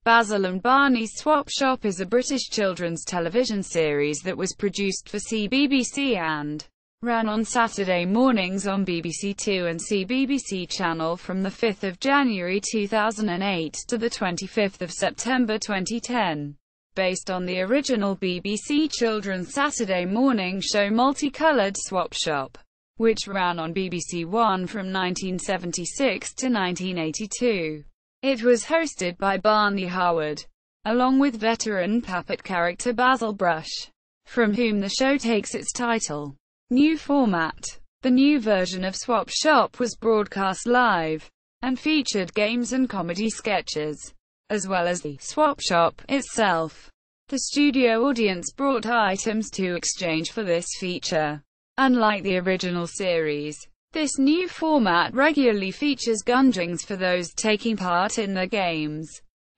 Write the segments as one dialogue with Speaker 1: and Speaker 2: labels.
Speaker 1: Basil and Barney's Swap Shop is a British children's television series that was produced for CBBC and ran on Saturday mornings on BBC Two and CBBC Channel from 5 January 2008 to 25 September 2010. Based on the original BBC children's Saturday morning show Multicoloured Swap Shop, which ran on BBC One from 1976 to 1982. It was hosted by Barney Harwood, along with veteran puppet character Basil Brush, from whom the show takes its title. New format. The new version of Swap Shop was broadcast live, and featured games and comedy sketches, as well as the Swap Shop itself. The studio audience brought items to exchange for this feature. Unlike the original series, this new format regularly features gungings for those taking part in the games.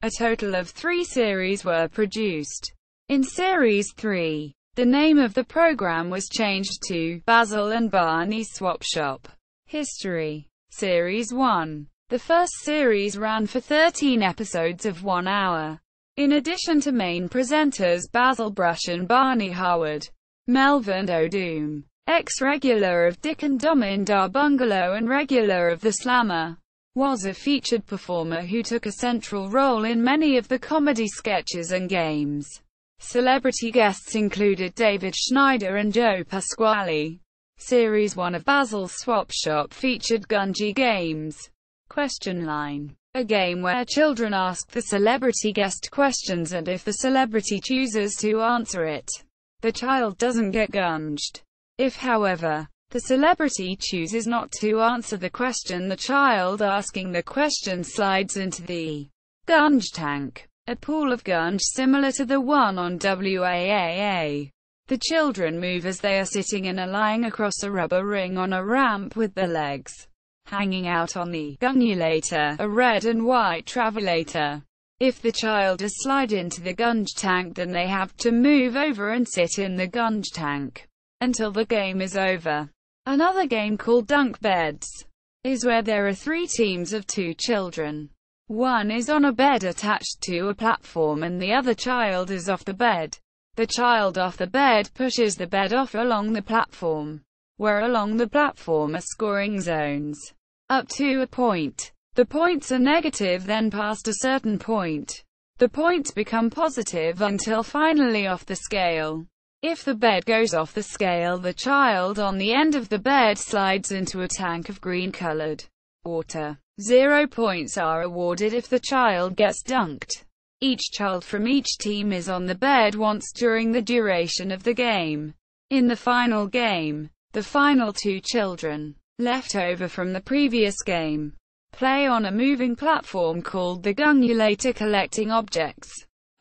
Speaker 1: A total of 3 series were produced. In Series 3, the name of the program was changed to Basil and Barney's Swap Shop. History. Series 1. The first series ran for 13 episodes of 1 hour. In addition to main presenters Basil Brush and Barney Harwood, Melvin O'Doom, ex-regular of Dick and Dom in Dar Bungalow and regular of The Slammer, was a featured performer who took a central role in many of the comedy sketches and games. Celebrity guests included David Schneider and Joe Pasquale. Series 1 of Basil's Swap Shop featured Gungy Games. Question Line. A game where children ask the celebrity guest questions, and if the celebrity chooses to answer it, the child doesn't get gunged. If, however, the celebrity chooses not to answer the question, the child asking the question slides into the gunge tank, a pool of gunge similar to the one on WAAA. The children move as they are sitting and are lying across a rubber ring on a ramp with their legs hanging out on the gungulator, a red and white travelator. If the child does slide into the gunge tank, then they have to move over and sit in the gunge tank until the game is over. Another game called Dunk Beds is where there are 3 teams of 2 children. One is on a bed attached to a platform and the other child is off the bed. The child off the bed pushes the bed off along the platform, where along the platform are scoring zones, up to a point. The points are negative, then past a certain point, the points become positive until finally off the scale. If the bed goes off the scale, the child on the end of the bed slides into a tank of green-colored water. 0 points are awarded if the child gets dunked. Each child from each team is on the bed once during the duration of the game. In the final game, the final 2 children, left over from the previous game, play on a moving platform called the gungulator, collecting objects,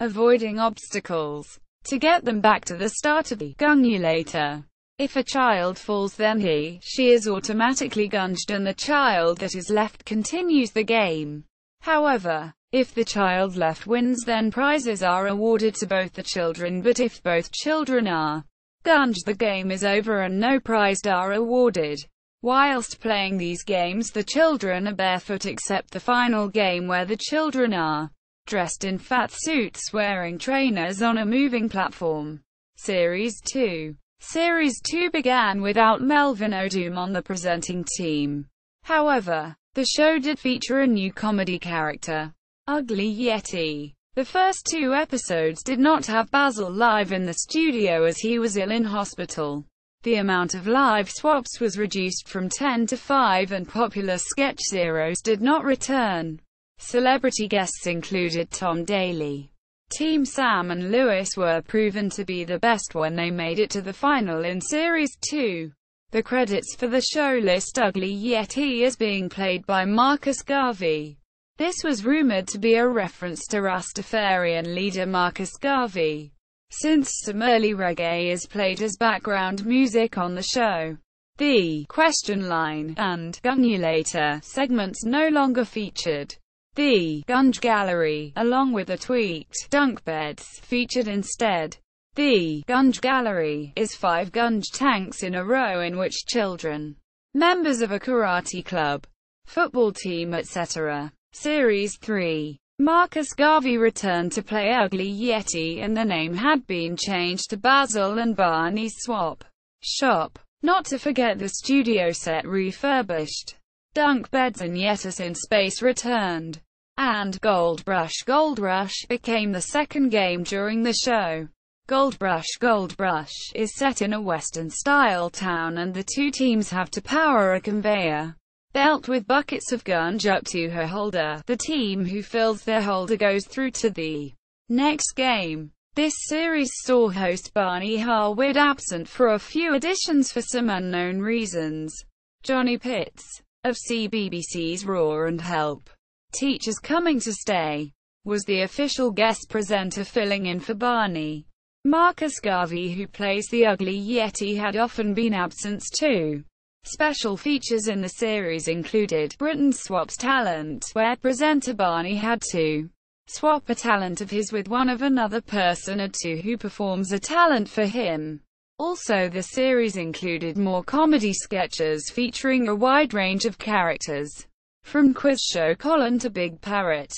Speaker 1: avoiding obstacles, to get them back to the start of the gungulator. If a child falls, then she is automatically gunged and the child that is left continues the game. However, if the child left wins, then prizes are awarded to both the children, but if both children are gunged, the game is over and no prizes are awarded. Whilst playing these games, the children are barefoot except the final game, where the children are dressed in fat suits wearing trainers on a moving platform. Series 2. Series 2 began without Melvin O'Doom on the presenting team. However, the show did feature a new comedy character, Ugly Yeti. The first 2 episodes did not have Basil live in the studio as he was ill in hospital. The amount of live swaps was reduced from 10 to 5 and popular sketch zeros did not return. Celebrity guests included Tom Daley. Team Sam and Lewis were proven to be the best when they made it to the final in Series 2. The credits for the show list Ugly Yeti as being played by Marcus Garvey. This was rumored to be a reference to Rastafarian leader Marcus Garvey, since some early reggae is played as background music on the show. The Question Line and Gungulator segments no longer featured. The Gunge Gallery, along with the tweaked Dunk Beds, featured instead. The Gunge Gallery is 5 gunge tanks in a row in which children, members of a karate club, football team, etc. Series 3. Marcus Garvey returned to play Ugly Yeti, and the name had been changed to Basil and Barney's Swap Shop. Not to forget the studio set refurbished. Dunk Beds and Yetis in Space returned. And Gold Rush became the second game during the show. Gold Rush is set in a western-style town, and the two teams have to power a conveyor belt with buckets of gunge up to her holder. The team who fills their holder goes through to the next game. This series saw host Barney Harwood absent for a few editions for some unknown reasons. Johnny Pitts, of CBBC's Raw and Help, Teachers Coming to Stay, was the official guest presenter filling in for Barney. Marcus Garvey, who plays the Ugly Yeti, had often been absent too. Special features in the series included Britain Swaps Talent, where presenter Barney had to swap a talent of his with one of another person or two who performs a talent for him. Also, the series included more comedy sketches featuring a wide range of characters, from quiz show Colin to Big Parrot,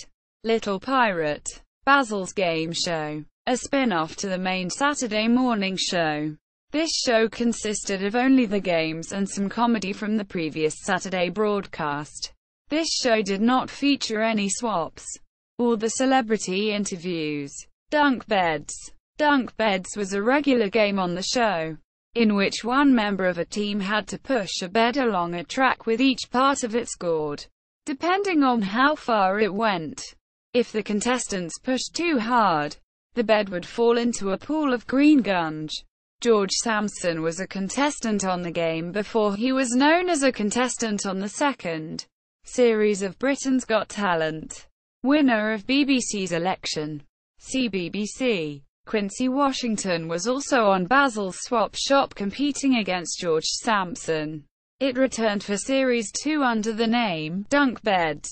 Speaker 1: Little Pirate, Basil's Game Show, a spin-off to the main Saturday morning show. This show consisted of only the games and some comedy from the previous Saturday broadcast. This show did not feature any swaps or the celebrity interviews. Dunk Beds. Dunk Beds was a regular game on the show, in which one member of a team had to push a bed along a track with each part of it scored, depending on how far it went. If the contestants pushed too hard, the bed would fall into a pool of green gunge. George Sampson was a contestant on the game before he was known as a contestant on the second series of Britain's Got Talent. Winner of BBC's election, CBBC, Quincy Washington was also on Basil's Swap Shop competing against George Sampson. It returned for Series 2 under the name Dunk Beds.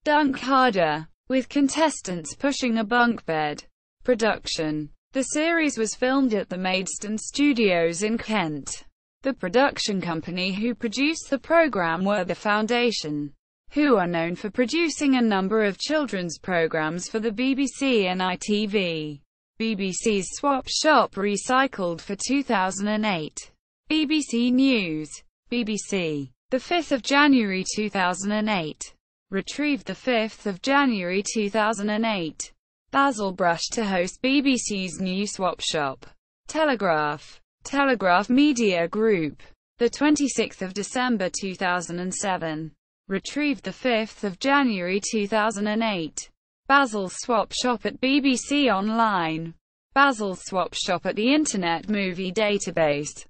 Speaker 1: Dunk Harder, with contestants pushing a bunk bed. Production. The series was filmed at the Maidstone Studios in Kent. The production company who produced the program were the Foundation, who are known for producing a number of children's programs for the BBC and ITV. BBC's Swap Shop recycled for 2008. BBC News. BBC. 5 January 2008. Retrieved 5 January 2008. Basil Brush to host BBC's new Swap Shop. Telegraph. Telegraph Media Group. 26 December 2007. Retrieved 5 January 2008. Basil's Swap Shop at BBC Online. Basil's Swap Shop at the Internet Movie Database.